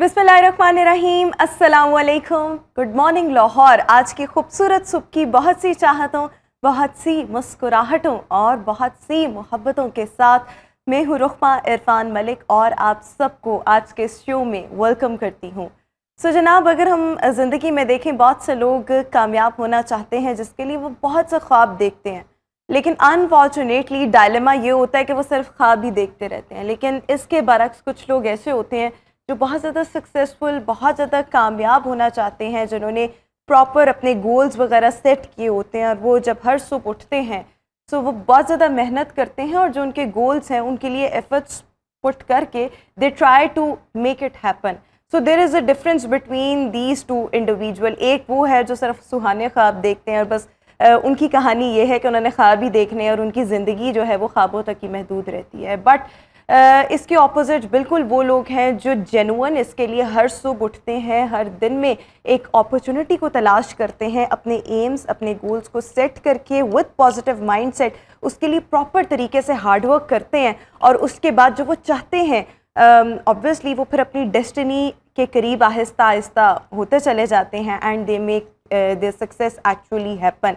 बिस्मिल्लाहिर्रहमानिर्रहीम, अस्सलामुअलैकुम, good morning Lahore. आज की खूबसूरत सुबह की बहुत सी चाहतों, बहुत सी मुस्कुराहटों और बहुत सी मोहब्बतों के साथ मैं हूँ रुखमा इरफान मलिक और आप सबको आज के शो में वेलकम करती हूँ। सो जनाब, अगर हम ज़िंदगी में देखें, बहुत से लोग कामयाब होना चाहते हैं जिसके लिए वो बहुत से ख्वाब देखते हैं, लेकिन अनफॉर्चुनेटली डायलेमा ये होता है कि वो सिर्फ ख्वाब ही देखते रहते हैं। लेकिन इसके बरक्स कुछ लोग ऐसे होते हैं जो बहुत ज़्यादा सक्सेसफुल, बहुत ज़्यादा कामयाब होना चाहते हैं, जिन्होंने प्रॉपर अपने गोल्स वगैरह सेट किए होते हैं और वो जब हर सुबह उठते हैं सो वो बहुत ज़्यादा मेहनत करते हैं और जो उनके गोल्स हैं उनके लिए एफर्ट्स पुट करके they try to make it happen. So there is a difference between these two individual. एक वो है जो सिर्फ सुहाने ख्वाब देखते हैं और बस उनकी कहानी ये है कि उन्होंने ख्वाब ही देखने और उनकी ज़िंदगी जो है वो ख्वाबों तक ही महदूद रहती है। बट इसके ऑपोजिट बिल्कुल वो लोग हैं जो जेन्युइन इसके लिए हर सुबह उठते हैं, हर दिन में एक अपॉर्चुनिटी को तलाश करते हैं, अपने एम्स, अपने गोल्स को सेट करके विद पॉजिटिव माइंडसेट उसके लिए प्रॉपर तरीके से हार्डवर्क करते हैं और उसके बाद जो वो चाहते हैं ऑब्वियसली वो फिर अपनी डेस्टिनी के करीब आहिस्ता आहिस्ता होते चले जाते हैं and they make their success actually happen.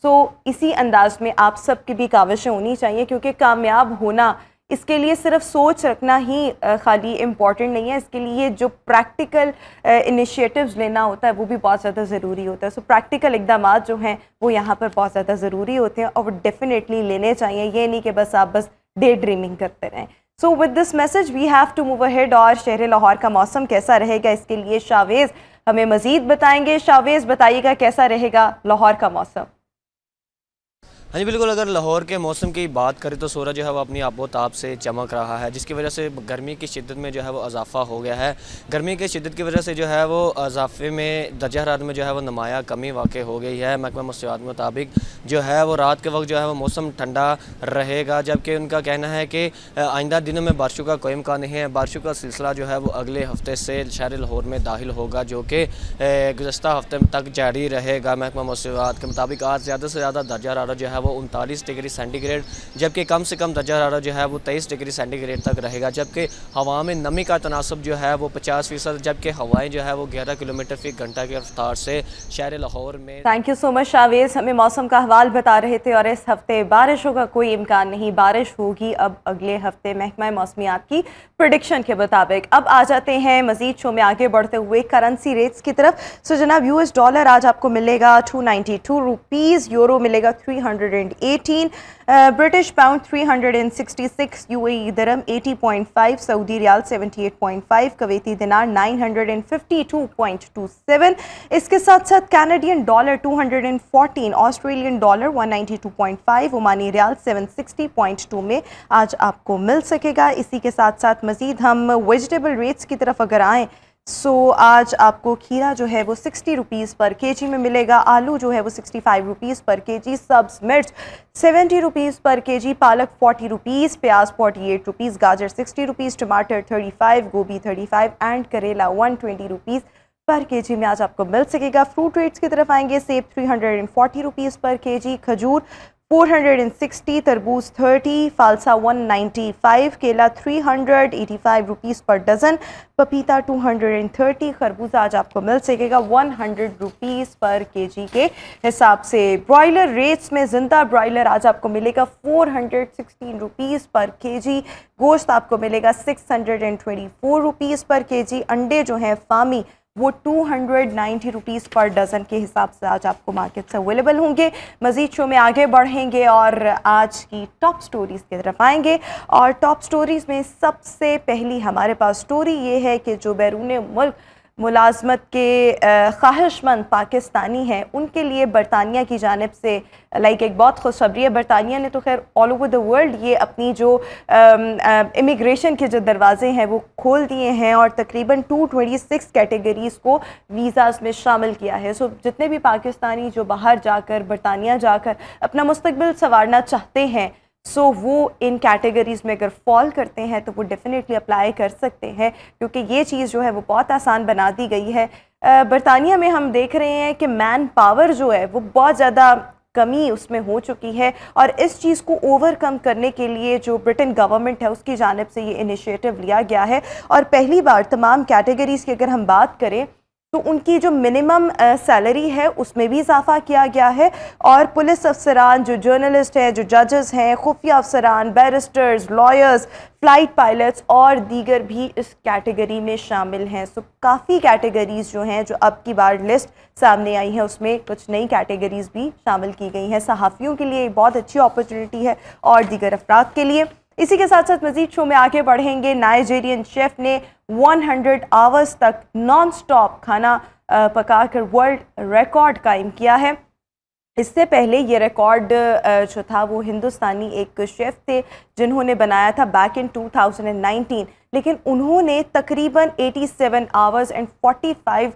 So इसी अंदाज में आप सबकी भी काविशें होनी चाहिए, क्योंकि कामयाब होना इसके लिए सिर्फ सोच रखना ही खाली इम्पॉर्टेंट नहीं है, इसके लिए जो प्रैक्टिकल इनिशिएटिव्स लेना होता है वो भी बहुत ज़्यादा ज़रूरी होता है। सो प्रैक्टिकल इक़दाम जो हैं वो यहाँ पर बहुत ज़्यादा ज़रूरी होते हैं और वो डेफिनेटली लेने चाहिए। ये नहीं कि बस आप बस डे ड्रीमिंग करते रहें। So with this message we have to move ahead. और शहर लाहौर का मौसम कैसा रहेगा इसके लिए शावेज़ हमें मज़ीद बताएंगे। शावेज़, बताइएगा कैसा रहेगा लाहौर का मौसम? हाँ जी बिल्कुल, अगर लाहौर के मौसम की बात करें तो सूरज जो है वो अपनी आबोताब से चमक रहा है, जिसकी वजह से गर्मी की शिद्दत में जो है वो इजाफा हो गया है। गर्मी की शिद्दत की वजह से जो है वो इजाफे में दर्जा हरारत में जो है वो नुमाया कमी वाक़ई हो गई है। महकमा मौसमियात के मुताबिक जो है वो रात के वक्त जो है वो मौसम ठंडा रहेगा, जबकि उनका कहना है कि आइंदा दिनों में बारिशों का कोई इम्कान नहीं है। बारिशों का सिलसिला जो है वो अगले हफ्ते से शहर लाहौर में दाखिल होगा, जो कि गुज़श्ता हफ्ते तक जारी रहेगा। महकमा मौसमियात के मुताबिक आज ज़्यादा से ज़्यादा दर्जा हरारत जो है वो 39 डिग्री सेंटीग्रेड, जबकि कम से कम दर्जा हरारत जो है वो 23 डिग्री सेंटीग्रेड तक रहेगा। जबकि हवा में नमी का तनासब जो है वो 50%, जबकि हवाएं जो है वो 11 किलोमीटर फी घंटा की रफ्तार से शहर लाहौर में। Thank you so much Chavez, हमें मौसम का हवाल बता रहे थे। और इस हफ्ते बारिशों का कोई इम्कान नहीं, बारिश होगी अब अगले हफ्ते महकमा मौसमियात की प्रेडिक्शन के मुताबिक। अब आ जाते हैं मजीद शो में आगे बढ़ते हुए करेंसी रेट्स की तरफ। सो जनाब, यूएस डॉलर आज आपको मिलेगा 292 रुपीज़, यूरो मिलेगा 318, ब्रिटिश पाउंड 366, यूएई दिरहम 80.5, सऊदी रियाल 78.5, कवेती दिनार 952.27। इसके साथ साथ Canadian dollar 214, Australian dollar 192.5, Omani riyal 760.2 में आज आपको मिल सकेगा। इसी के साथ साथ मज़ीद हम वेजिटेबल रेट्स की तरफ अगर आएँ, सो आज आपको खीरा जो है वो 60 रुपीज़ पर केजी में मिलेगा, आलू जो है वो 65 रुपीज़ पर केजी, सब्ज़ मिर्च 70 रुपीज़ पर केजी, पालक 40 रुपीज़, प्याज 48 रुपीज़, गाजर 60 रुपीज़, टमाटर 35, गोभी 35 एंड करेला 120 रुपीज़ पर केजी में आज आपको मिल सकेगा। फ्रूट रेट्स की तरफ आएंगे, सेब 340 रुपीज़ पर केजी, खजूर 460, तरबूज 30, फालसा 195, केला 385 रुपीज़ पर डज़न, पपीता 230, खरबूजा आज आपको मिल सकेगा 100 रुपीज़ पर केजी के हिसाब से। ब्रॉयलर रेट्स में जिंदा ब्रॉयलर आज आपको मिलेगा 416 रुपीज़ पर केजी, गोश्त आपको मिलेगा 624 रुपीज़ पर केजी, अंडे जो हैं फामी वो 290 रुपीज़ पर डज़न के हिसाब से आज आपको मार्केट से अवेलेबल होंगे। मज़ीद शो में आगे बढ़ेंगे और आज की टॉप स्टोरीज़ की तरफ आएंगे। और टॉप स्टोरीज़ में सबसे पहली हमारे पास स्टोरी ये है कि जो बैरून मुल्क मुलाजमत के ख्वाहिशमंद पाकिस्तानी हैं उनके लिए बरतानिया की जानिब से एक बहुत खुशखबरी है। बरतानिया ने तो खैर ऑल ओवर द वर्ल्ड ये अपनी जो इमिग्रेशन के जो दरवाजे हैं वो खोल दिए हैं और तकरीबन 226 कैटेगरीज़ को वीज़ाज़ में शामिल किया है। सो जितने भी पाकिस्तानी जो बाहर जाकर बरतानिया जाकर अपना मुस्तकबिल संवारना चाहते हैं, सो वो इन कैटेगरीज़ में अगर फॉल करते हैं तो वो डेफिनेटली अप्लाई कर सकते हैं, क्योंकि ये चीज़ जो है वो बहुत आसान बना दी गई है। बरतानिया में हम देख रहे हैं कि मैन पावर जो है वो बहुत ज़्यादा कमी उसमें हो चुकी है और इस चीज़ को ओवरकम करने के लिए जो ब्रिटेन गवर्नमेंट है उसकी जानिब से ये इनिशिएटिव लिया गया है और पहली बार तमाम कैटेगरीज़ की अगर हम बात करें तो उनकी जो मिनिमम सैलरी है उसमें भी इजाफा किया गया है और पुलिस अफसरान, जो जर्नलिस्ट हैं, जो जजेस हैं, खुफिया अफसरान, बैरिस्टर्स, लॉयर्स, फ़्लाइट पायलट्स और दीगर भी इस कैटेगरी में शामिल हैं। सो काफ़ी कैटेगरीज़ जो हैं, जो अब की बार लिस्ट सामने आई है उसमें कुछ नई कैटेगरीज़ भी शामिल की गई हैं। सहाफ़ियों के लिए बहुत अच्छी अपॉर्चुनिटी है और दीगर अफराद के लिए। इसी के साथ साथ मज़ीद शो में आगे बढ़ेंगे। नाइजीरियन शेफ़ ने 100 आवर्स तक नॉन स्टॉप खाना पकाकर वर्ल्ड रिकॉर्ड कायम किया है। इससे पहले ये रिकॉर्ड जो था वो हिंदुस्तानी एक शेफ़ थे जिन्होंने बनाया था बैक इन 2019, लेकिन उन्होंने तकरीबन 87 आवर्स एंड 45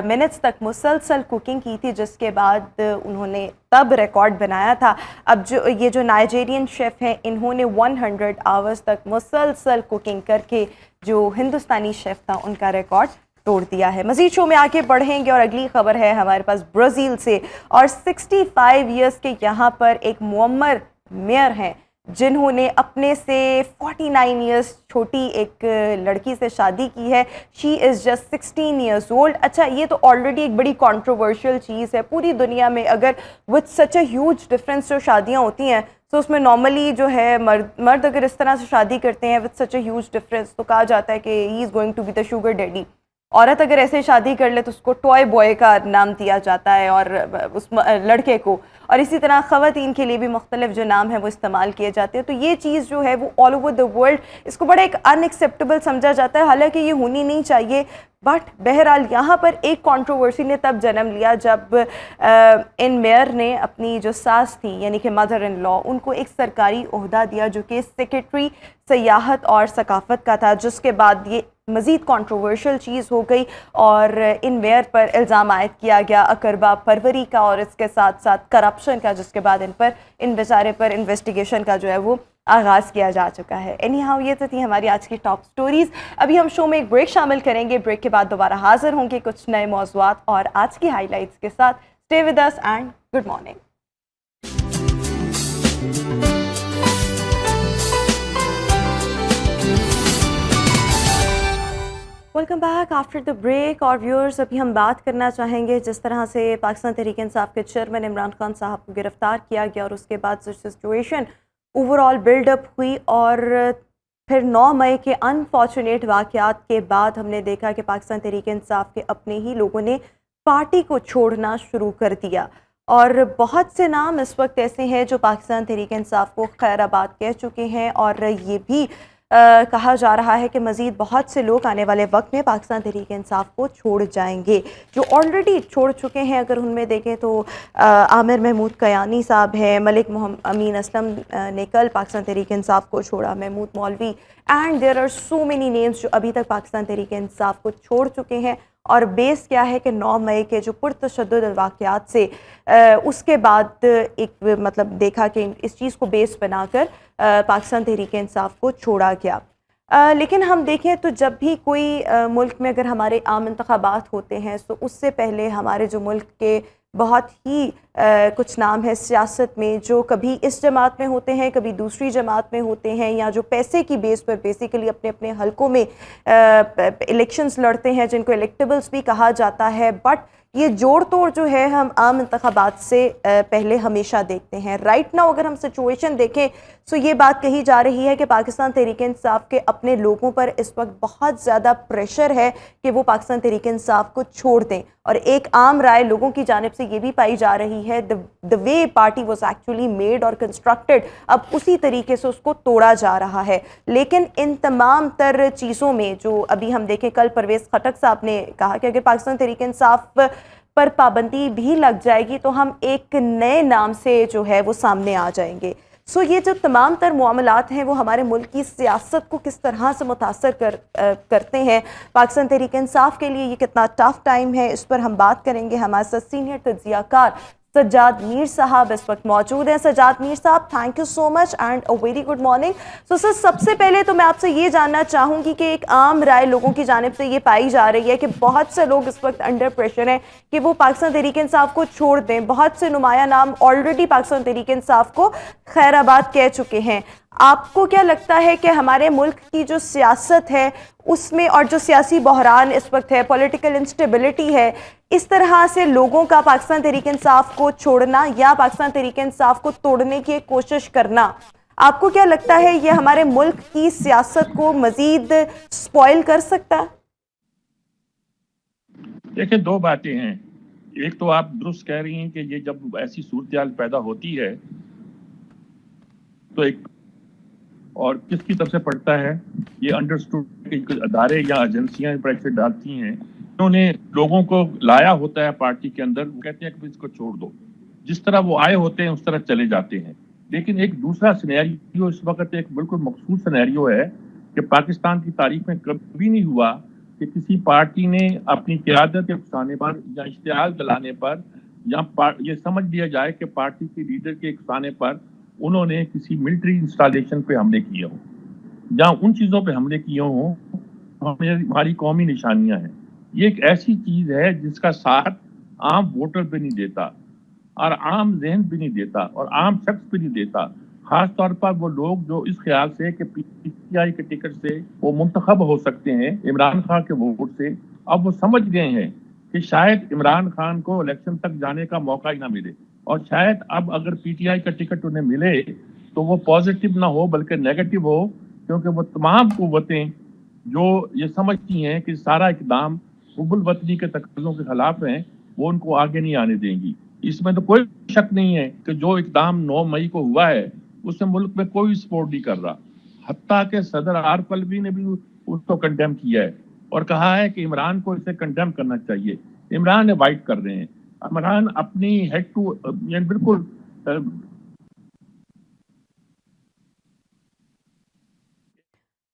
मिनट्स तक मुसलसल कुकिंग की थी, जिसके बाद उन्होंने तब रिकॉर्ड बनाया था। अब जो नाइजीरियन शेफ़ हैं इन्होंने 100 आवर्स तक मुसलसल कुकिंग करके जो हिंदुस्तानी शेफ़ था उनका रिकॉर्ड तोड़ दिया है। मज़ीद शो में आगे बढ़ेंगे और अगली खबर है हमारे पास ब्राज़ील से और 65 इयर्स के यहाँ पर एक मुअम्मर मेयर हैं जिन्होंने अपने से 49 इयर्स छोटी एक लड़की से शादी की है। She is just 16 years old. अच्छा, ये तो ऑलरेडी एक बड़ी कंट्रोवर्शियल चीज़ है पूरी दुनिया में। अगर with such a huge difference जो शादियाँ होती हैं तो उसमें नॉर्मली जो है मर्द अगर इस तरह से शादी करते हैं with such a huge difference तो कहा जाता है कि he is going to be the sugar daddy. औरत अगर ऐसे शादी कर ले तो उसको टॉय बॉय का नाम दिया जाता है और उस लड़के को, और इसी तरह ख़वातीन के लिए भी मुख्तलिफ जो नाम है वो इस्तेमाल किए जाते हैं। तो ये चीज़ जो है वो ऑल ओवर द वर्ल्ड इसको बड़ा एक अनएक्सेप्टेबल समझा जाता है, हालांकि ये होनी नहीं चाहिए। बट बहरहाल यहाँ पर एक कंट्रोवर्सी ने तब जन्म लिया जब इन मेयर ने अपनी जो सास थी यानी कि मदर इन लॉ उनको एक सरकारी ओहदा दिया जो कि सेक्रेटरी सियाहत और सकाफ़त का था, जिसके बाद ये मज़ीद कंट्रोवर्शियल चीज़ हो गई और इन मेयर पर इल्ज़ाम आयद किया गया अकरबा परवरी का और इसके साथ साथ करप्शन का, जिसके बाद इन बेचारे पर इन्वेस्टिगेशन का जो है वो आगाज़ किया जा चुका है। एनी हाउ, ये तो थी हमारी आज की टॉप स्टोरीज़। अभी हम शो में एक ब्रेक शामिल करेंगे। ब्रेक के बाद दोबारा हाजिर होंगे कुछ नए मौज़ूआत और आज की हाईलाइट्स के साथ। Stay with us and good morning. Welcome back after the break. और व्यूअर्स, अभी हम बात करना चाहेंगे जिस तरह से पाकिस्तान तहरीक इंसाफ के चेयरमैन इमरान खान साहब को गिरफ्तार किया गया और उसके बाद जो सिचुएशन ओवरऑल बिल्डअप हुई और फिर 9 मई के अनफॉर्चुनेट वाक़यात के बाद हमने देखा कि पाकिस्तान तहरीक इंसाफ के अपने ही लोगों ने पार्टी को छोड़ना शुरू कर दिया और बहुत से नाम इस वक्त ऐसे हैं जो पाकिस्तान तहरीक इंसाफ को खैराबाद कह चुके हैं और ये भी कहा जा रहा है कि मज़ीद बहुत से लोग आने वाले वक्त में पाकिस्तान तहरीक इंसाफ को छोड़ जाएंगे, जो ऑलरेडी छोड़ चुके हैं। अगर उनमें देखें तो आमिर महमूद कयानी साहब हैं, मलिक अमीन असलम ने कल पाकिस्तान तहरीक इंसाफ को छोड़ा, Mahmood Maulvi, and there are so many names जो अभी तक पाकिस्तान तहरीक इंसाफ को छोड़ चुके हैं। और बेस क्या है कि 9 मई के जो पुरतशद्दुद वाक़यात से उसके बाद एक मतलब देखा कि इस चीज़ को बेस बनाकर पाकिस्तान तहरीक इंसाफ को छोड़ा गया। लेकिन हम देखें तो जब भी कोई मुल्क में अगर हमारे आम इंतखाबात होते हैं तो उससे पहले हमारे जो मुल्क के बहुत ही कुछ नाम है सियासत में जो कभी इस जमात में होते हैं कभी दूसरी जमात में होते हैं या जो पैसे की बेस पर बेसिकली अपने अपने हलकों में इलेक्शंस लड़ते हैं जिनको इलेक्टेबल्स भी कहा जाता है। बट ये जोड़ तोड़ जो है हम आम इंतखाबात से पहले हमेशा देखते हैं। राइट नाउ अगर हम सिचुएशन देखें तो ये बात कही जा रही है कि पाकिस्तान तहरीक इंसाफ के अपने लोगों पर इस वक्त बहुत ज़्यादा प्रेशर है कि वो पाकिस्तान तहरीक इंसाफ को छोड़ दें और एक आम राय लोगों की जानिब से ये भी पाई जा रही है the way party was actually made और कंस्ट्रक्टेड अब उसी तरीके से उसको तोड़ा जा रहा है। लेकिन इन तमाम तर चीज़ों में जो अभी हम देखें, कल परवेज़ खटक साहब ने कहा कि अगर पाकिस्तान तहरीक इंसाफ पर पाबंदी भी लग जाएगी तो हम एक नए नाम से जो है वो सामने आ जाएंगे। सो ये जो तमाम तर मामलात हैं वो हमारे मुल्क की सियासत को किस तरह से मुतासर करते हैं, पाकिस्तान तहरीक इंसाफ के लिए ये कितना टफ टाइम है, इस पर हम बात करेंगे। हमारे साथ सीनियर तज्ज़ियाकार सज्जाद मीर साहब इस वक्त मौजूद हैं। सज्जाद मीर साहब, thank you so much and a very good morning. So sir, सबसे पहले तो मैं आपसे ये जानना चाहूँगी कि एक आम राय लोगों की जानिब से ये पाई जा रही है कि बहुत से लोग इस वक्त अंडर प्रेशर हैं कि वो पाकिस्तान तहरीक इंसाफ को छोड़ दें। बहुत से नुमाया नाम ऑलरेडी पाकिस्तान तहरीक इंसाफ को खैराबाद कह चुके हैं। आपको क्या लगता है कि हमारे मुल्क की जो सियासत है उसमें, और जो सियासी बहरान इस वक्त है, पॉलिटिकल इंस्टेबिलिटी है, इस तरह से लोगों का पाकिस्तान तहरीक इंसाफ को छोड़ना या पाकिस्तान तहरीक इंसाफ को तोड़ने की एक कोशिश करना, आपको क्या लगता है ये हमारे मुल्क की सियासत को मजीद स्पॉइल कर सकता है? देखिए, दो बातें हैं। एक तो आप दुरुस्त कह रही हैं कि ये जब ऐसी सूरत पैदा होती है तो एक और किसकी तरफ से पड़ता है, ये अंडरस्टूड कि अदारे या एजेंसियां प्रेशर डालती हैं। उन्होंने लोगों को लाया होता है पार्टी के अंदर, वो कहते हैं कि इसको छोड़ दो। जिस तरह वो आए होते हैं उस तरह चले जाते हैं। लेकिन एक दूसरा सिनेरियो इस वक्त एक बिल्कुल मखसूस सिनेरियो है कि पाकिस्तान की तारीख में कभी नहीं हुआ कि किसी पार्टी ने अपनी क़यादत के उकसाने पर या इश्तियाल दिलाने पर या ये समझ लिया जाए कि पार्टी के लीडर के उकसाने पर उन्होंने किसी मिलिट्री इंस्टॉलेशन पे हमले किए हों या उन चीज़ों पे हमले किए हों, हमारी कौमी निशानियां हैं। ये एक ऐसी चीज़ है जिसका साथ आम वोटर भी नहीं देता और आम जहन भी नहीं देता और आम शख्स भी नहीं देता। खास तौर पर वो लोग जो इस ख्याल से कि पीटीआई के टिकट से वो मुंतखब हो सकते हैं इमरान खान के वोट से, अब वो समझ गए हैं कि शायद इमरान खान को इलेक्शन तक जाने का मौका ही ना मिले और शायद अब अगर पीटीआई का टिकट उन्हें मिले तो वो पॉजिटिव ना हो बल्कि नेगेटिव हो, क्योंकि वो तमाम कुव्वतें जो ये समझती हैं कि सारा इकदाम हुब्बुल वतनी के तकाज़ों के खिलाफ हैं, वो उनको आगे नहीं आने देंगी। इसमें तो कोई शक नहीं है कि जो इकदाम 9 मई को हुआ है उससे मुल्क में कोई सपोर्ट नहीं कर रहा। हत्ता के सदर आरिफ अलवी ने भी उसको कंडेम किया है और कहा है कि इमरान को इसे कंडेम करना चाहिए। इमरान अवॉइड कर रहे हैं। इमरान अपनी हेड टू बिल्कुल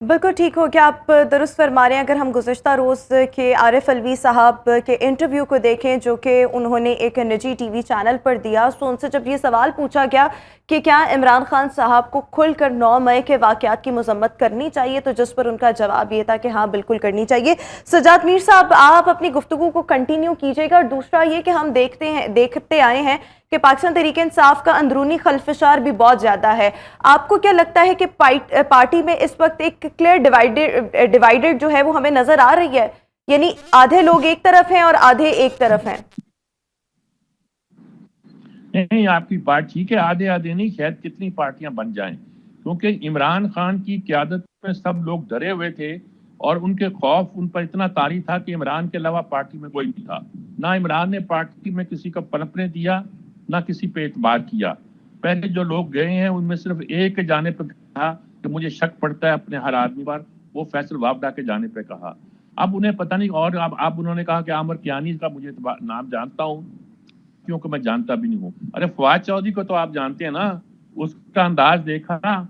बिल्कुल ठीक हो गया, आप दुरुस्त फरमा रहे हैं। अगर हम गुज़श्ता रोज़ के आरिफ अलवी साहब के इंटरव्यू को देखें जो कि उन्होंने एक निजी टीवी चैनल पर दिया, तो उनसे जब ये सवाल पूछा गया कि क्या इमरान खान साहब को खुलकर 9 मई के वाक़यात की मज़म्मत करनी चाहिए, तो जिस पर उनका जवाब ये था कि हाँ बिल्कुल करनी चाहिए। सज्जाद मीर साहब, आप अपनी गुफ्तगू को कंटिन्यू कीजिएगा। और दूसरा ये कि हम देखते आए हैं कि पाकिस्तान तहरीक इंसाफ का अंदरूनी खलफशार भी बहुत ज़्यादा है। आपको क्या लगता है कि पार्टी में इस वक्त एक क्लियर डिवाइडेड जो है वो हमें नज़र आ रही है, यानी आधे लोग एक तरफ हैं और आधे एक तरफ हैं? नहीं, आपकी बात ठीक है। आधे आधे नहीं, शायद कितनी पार्टियां बन जाएं, क्योंकि इमरान खान की क़यादत में सब लोग डरे हुए थे और उनके खौफ उन पर इतना तारी था कि इमरान के अलावा पार्टी में कोई नहीं था। ना इमरान ने पार्टी में किसी को पनपने दिया, ना किसी पे एतबार किया। पहले जो लोग गए हैं उनमें सिर्फ एक जाने पर कहा कि मुझे शक पड़ता है अपने हर आदमी पर, वो फैसल वाबडा के जाने पे कहा। अब उन्हें पता नहीं, और अब उन्होंने कहा कि आमिर कियानी का मुझे नाम जानता हूँ क्योंकि मैं जानता भी नहीं हूँ। अरे फवाद चौधरी को तो आप जानते हैं ना, उसका अंदाज देखा,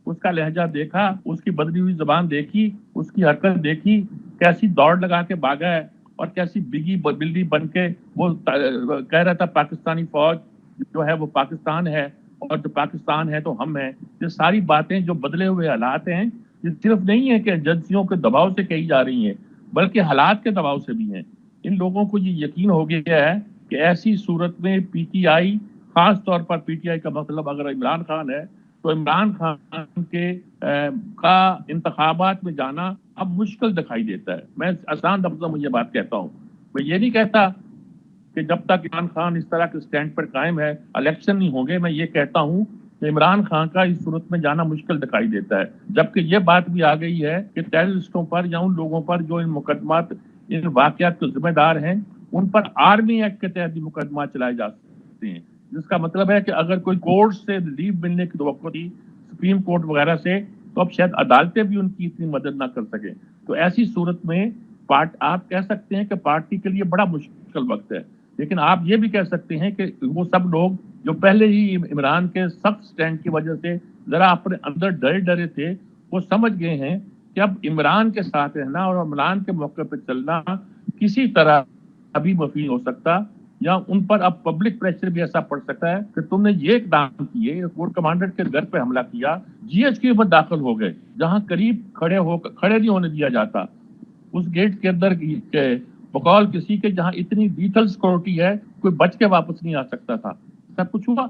उसका लहजा देखा, उसकी बदली हुई जबान देखी, उसकी हरकत देखी, कैसी दौड़ लगा के भागा है और कैसी बिगी बिल्ली बन के वो कह रहा था पाकिस्तानी फौज जो है वो पाकिस्तान है और जो पाकिस्तान है तो हम हैं। ये सारी बातें जो बदले हुए हालात हैं, ये सिर्फ नहीं है कि एजेंसियों के दबाव से कही जा रही हैं, बल्कि हालात के दबाव से भी हैं। इन लोगों को ये यकीन हो गया है कि ऐसी सूरत में पीटीआई, खास तौर पर पीटीआई का मतलब अगर इमरान खान है, तो इमरान खान के का इंतखाबात में जाना अब मुश्किल दिखाई देता है। मैं आसान लफ्ज़ों में ये बात कहता हूँ। मैं ये नहीं कहता कि जब तक इमरान खान इस तरह के स्टैंड पर कायम है इलेक्शन नहीं होंगे। मैं ये कहता हूँ कि इमरान खान का इस सूरत में जाना मुश्किल दिखाई देता है। जबकि ये बात भी आ गई है कि टेररिस्टों पर या उन लोगों पर जो इन मुकदमात, इन वाक़यात के जिम्मेदार हैं, उन पर आर्मी एक्ट के तहत भी मुकदमा चलाए जा सकते हैं। जिसका मतलब है कि अगर कोई कोर्ट से रिलीफ मिलने की तवक्को थी, सुप्रीम कोर्ट वगैरह से, तो अब शायद अदालतें भी उनकी इतनी मदद ना कर सके। तो ऐसी सूरत में आप कह सकते हैं कि पार्टी के लिए बड़ा मुश्किल वक्त है। लेकिन आप ये भी कह सकते हैं कि वो सब लोग जो पहले ही इमरान के सख्त स्टैंड की वजह से जरा अपने अंदर डरे डरे थे, वो समझ गए हैं कि अब इमरान के साथ रहना और इमरान के मौके पर चलना किसी तरह अभी मुफीद हो सकता या उन पर अब पब्लिक प्रेशर भी ऐसा पड़ सकता है कि तुमने ये इकदाम किए, कोर कमांडर के घर पे हमला किया, जीएचक्यू में दाखिल हो गए, जहां करीब खड़े नहीं होने दिया जाता, उस गेट के अंदर बकौल किसी के, जहां इतनी डिजिटल सिक्योरिटी है, कोई बच के वापस नहीं आ सकता था। सब कुछ हुआ।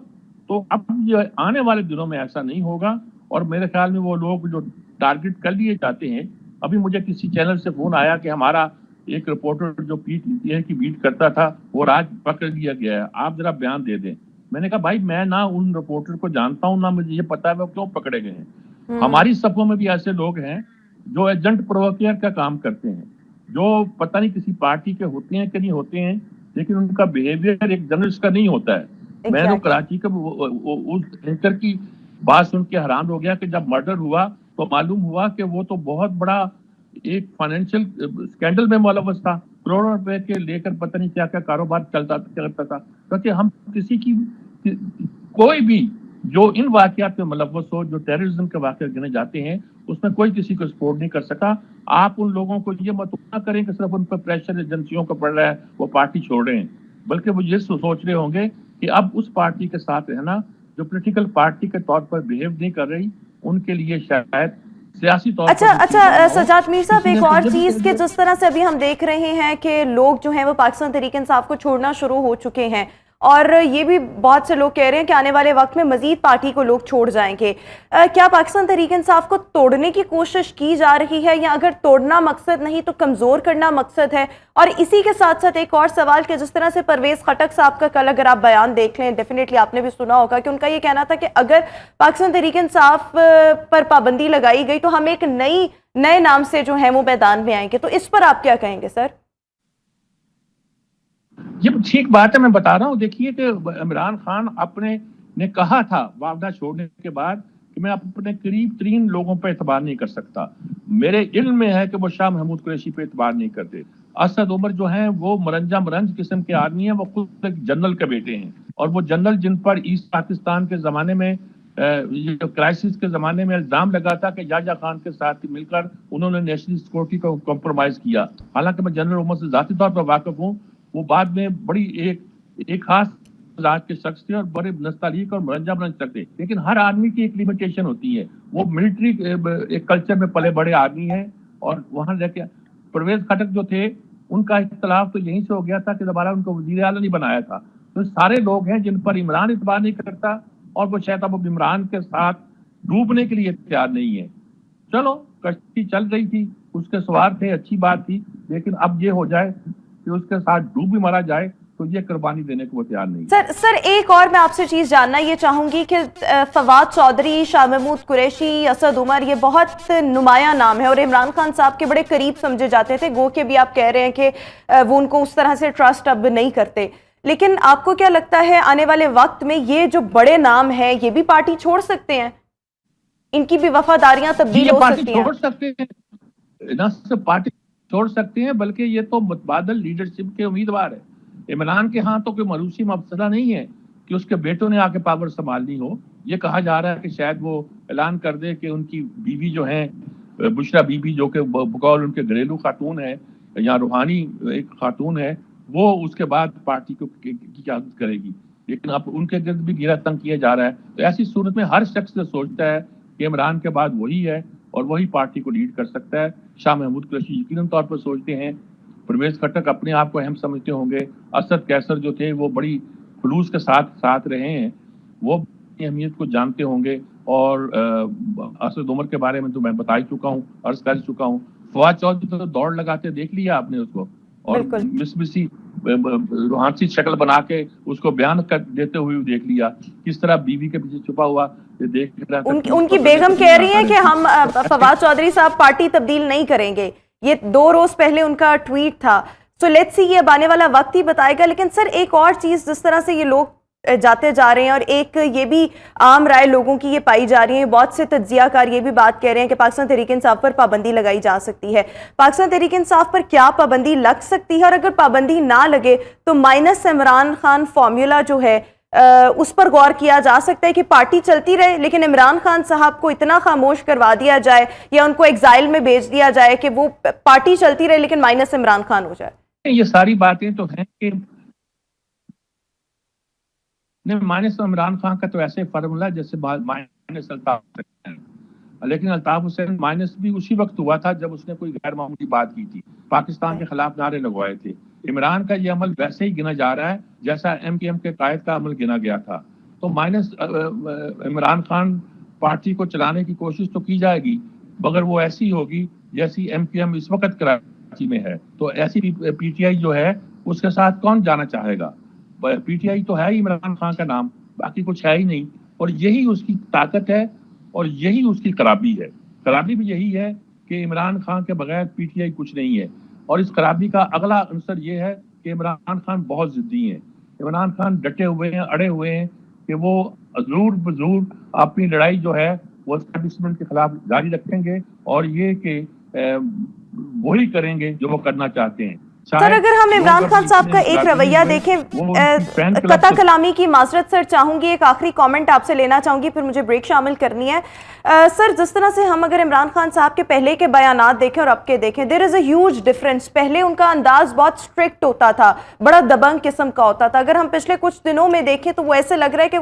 तो अब ये आने वाले दिनों में ऐसा नहीं होगा, और मेरे ख्याल में वो लोग जो टारगेट कर लिए जाते हैं, अभी मुझे किसी चैनल से फोन आया कि हमारा एक रिपोर्टर जो पीटीआई की बीट करता था वो आज पकड़ लिया गया है, आप जरा बयान दे दें। मैंने कहा भाई मैं ना उन रिपोर्टर को जानता हूं, ना मुझे ये पता है वो क्यों पकड़े गए हैं। हमारी सफों में भी ऐसे लोग हैं जो एजेंट प्रोवोकेयर का काम करते हैं, जो पता नहीं किसी पार्टी के होते हैं कि नहीं होते हैं, लेकिन उनका बिहेवियर एक जर्नलिस्ट का नहीं होता है। मैं तो कराची के उस एंकर की बात सुन के हैरान हो गया कि जब मर्डर हुआ तो मालूम हुआ कि वो तो बहुत बड़ा एक फाइनेंशियल स्कैंडल में मुलव्वस था, करोड़ों रुपए के लेकर पता नहीं क्या क्या कारोबार चलता था। क्योंकि हम किसी की कोई भी जो इन वाकयात में मुलव्वस हो, जो टेररिज्म के वाकये गिने जाते हैं, उसमें कोई किसी को सपोर्ट नहीं कर सका। आप उन लोगों को ये मत ना करें कि सिर्फ उन पर प्रेशर एजेंसियों का पड़ रहा है, वो पार्टी छोड़ रहे हैं, बल्कि वो ये सोच रहे होंगे कि अब उस पार्टी के साथ रहना जो पॉलिटिकल पार्टी के तौर पर बिहेव नहीं कर रही, उनके लिए शायद सियासी तौर अच्छा सजाद मीर साहब, एक और चीज के जिस तरह से अभी हम देख रहे हैं कि लोग जो हैं वो पाकिस्तान तहरीक इंसाफ को छोड़ना शुरू हो चुके हैं, और ये भी बहुत से लोग कह रहे हैं कि आने वाले वक्त में मजीद पार्टी को लोग छोड़ जाएंगे। क्या पाकिस्तान तहरीक इंसाफ को तोड़ने की कोशिश की जा रही है, या अगर तोड़ना मकसद नहीं तो कमजोर करना मकसद है? और इसी के साथ साथ एक और सवाल कि जिस तरह से परवेज खटक साहब का कल अगर आप बयान देख लें, डेफिनेटली आपने भी सुना होगा कि उनका ये कहना था कि अगर पाकिस्तान तहरीक इंसाफ पर पाबंदी लगाई गई तो हम एक नए नाम से जो है वो मैदान में आएंगे। तो इस पर आप क्या कहेंगे सर? ये ठीक बात है, मैं बता रहा हूँ। देखिए कि इमरान खान अपने ने कहा था वापदा छोड़ने के बाद कि मैं अपने करीब 3 लोगों पर एतबार नहीं कर सकता। मेरे इल्म में है कि वो शाह महमूद कुरैशी पे एतबार नहीं करते। असद उमर जो हैं वो मरंज किस्म के आदमी हैं, वो खुद एक जनरल के बेटे हैं, और वो जनरल जिन पर ईस्ट पाकिस्तान के जमाने में क्राइसिस के जमाने में इल्जाम लगा था कि याजा खान के साथ मिलकर उन्होंने नेशनल सिक्योरिटी को कॉम्प्रोमाइज किया। हालांकि मैं जनरल उमर से जाती तौर पर वाकिफ हूँ, वो बाद में बड़ी एक खास जात के शख्स थे और बड़े नस्तालीक और मरंज तक थे, लेकिन हर आदमी की एक लिमिटेशन होती है। वो मिलिट्री एक कल्चर में पले बड़े आदमी हैं, और वहां जाके परवेज खटक जो थे उनका इख्तलाफ तो यहीं से हो गया था कि दोबारा उनको वजीर आला नहीं बनाया था। तो सारे लोग हैं जिन पर इमरान इतबार नहीं करता, और वो शायद अब इमरान के साथ डूबने के लिए तैयार नहीं है। चलो कश्ती चल रही थी, उसके सवार थे, अच्छी बात थी, लेकिन अब ये हो जाए कि उसके साथ डूब भी मारा जाए तो ये कुर्बानी देने को वो तैयार नहीं। सर एक और मैं आपसे चीज जानना ये चाहूंगी कि फवाद चौधरी, शाह महमूद कुरैशी, असद उमर, ये बहुत नुमाया नाम है और इमरान खान साहब के बड़े करीब समझे जाते थे। गो के भी आप कह रहे हैं कि वो उनको उस तरह से ट्रस्ट अब नहीं करते, लेकिन आपको क्या लगता है आने वाले वक्त में ये जो बड़े नाम है ये भी पार्टी छोड़ सकते हैं? इनकी भी वफादारियां तब्दील हो सकती हैं? छोड़ सकते हैं, ना सिर्फ पार्टी छोड़ सकते हैं बल्कि ये तो मुतबादल लीडरशिप के उम्मीदवार है। इमरान के यहाँ तो कोई मरूसी मसला नहीं है कि उसके बेटों ने आके पावर संभालनी हो। ये कहा जा रहा है कि शायद वो ऐलान कर दे कि उनकी बीवी जो है बुशरा बीबी, जो कि बकौल उनके घरेलू खातून है या रूहानी एक खातून है, वो उसके बाद पार्टी को की क़यादत करेगी। लेकिन अब उनके गिर्द भी घेरा तंग किया जा रहा है। तो ऐसी सूरत में हर शख्स सोचता है कि इमरान के बाद वही है और वही पार्टी को लीड कर सकता है। शाह महमूद कुरैशी यकीनन तौर पर सोचते हैं, परवेज खटक अपने आप को अहम समझते होंगे, असद कैसर जो थे वो बड़ी खुलूस के साथ रहे हैं, वो अहमियत को जानते होंगे। और असद उमर के बारे में तो मैं बता ही चुका हूँ, अर्ज कर चुका हूँ। फवाद चौधरी तो दौड़ लगाते देख लिया आपने उसको, और मिसी रूहानी शक्ल बना के उसको बयान कर देते हुए देख लिया, किस तरह बीवी के पीछे छुपा हुआ देख रहा था। उनकी बेगम कह रही है कि हम फवाद चौधरी साहब पार्टी तब्दील नहीं करेंगे। ये 2 रोज पहले उनका ट्वीट था। सो लेट्स सी, ये आने वाला वक्त ही बताएगा। लेकिन सर एक और चीज, जिस तरह से ये लोग जाते जा रहे हैं और एक ये भी आम राय लोगों की ये पाई जा रही है, बहुत से तज्जियाकार ये भी बात कह रहे हैं कि पाकिस्तान तहरीक इंसाफ पर पाबंदी लगाई जा सकती है। पाकिस्तान तहरीक इंसाफ पर क्या पाबंदी लग सकती है, और अगर पाबंदी ना लगे तो माइनस इमरान खान फॉर्मूला जो है उस पर गौर किया जा सकता है कि पार्टी चलती रहे लेकिन इमरान खान साहब को इतना खामोश करवा दिया जाए या उनको एग्जाइल में भेज दिया जाए कि वो पार्टी चलती रहे लेकिन माइनस इमरान खान हो जाए। ये सारी बातें तो हैं कि नहीं, माइनस इमरान खान का तो ऐसे फार्मूला जैसे माइनस अल्ताफ हुसैन, लेकिन अल्ताफ हुसैन माइनस भी उसी वक्त हुआ था जब उसने कोई गैर मामूली बात की थी, पाकिस्तान के खिलाफ नारे लगवाए थे। इमरान का ये अमल वैसे ही गिना जा रहा है जैसा एमकेएम के कायद का अमल गिना गया था। तो माइनस इमरान खान पार्टी को चलाने की कोशिश तो की जाएगी, मगर वो ऐसी होगी जैसी एमकेएम इस वक्त कराची में है। तो ऐसी पीटीआई जो है उसके साथ कौन जाना चाहेगा? पीटीआई तो है ही इमरान खान का नाम, बाकी कुछ है ही नहीं। और यही उसकी ताकत है और यही उसकी खराबी है। खराबी भी यही है कि इमरान खान के बगैर पीटीआई कुछ नहीं है। और इस खराबी का अगला अंसर ये है कि इमरान खान बहुत जिद्दी हैं। इमरान खान डटे हुए हैं, अड़े हुए हैं कि वो जरूर अपनी लड़ाई जो है वो एस्टेब्लिशमेंट के खिलाफ जारी रखेंगे और ये कि वही करेंगे जो वो करना चाहते हैं। सर, अगर हम इमरान खान साहब का एक रवैया देखें, कता कलामी की माजरत सर चाहूंगी, एक आखिरी कमेंट आपसे लेना चाहूंगी, फिर मुझे ब्रेक शामिल करनी है। सर, जिस तरह से हम अगर इमरान खान साहब के पहले के बयानात देखें और अब के देखें, there is a huge difference. पहले उनका अंदाज बहुत स्ट्रिक्ट होता था, बड़ा दबंग किस्म का होता था। अगर हम पिछले कुछ दिनों में देखें तो वो ऐसे लग रहा है कि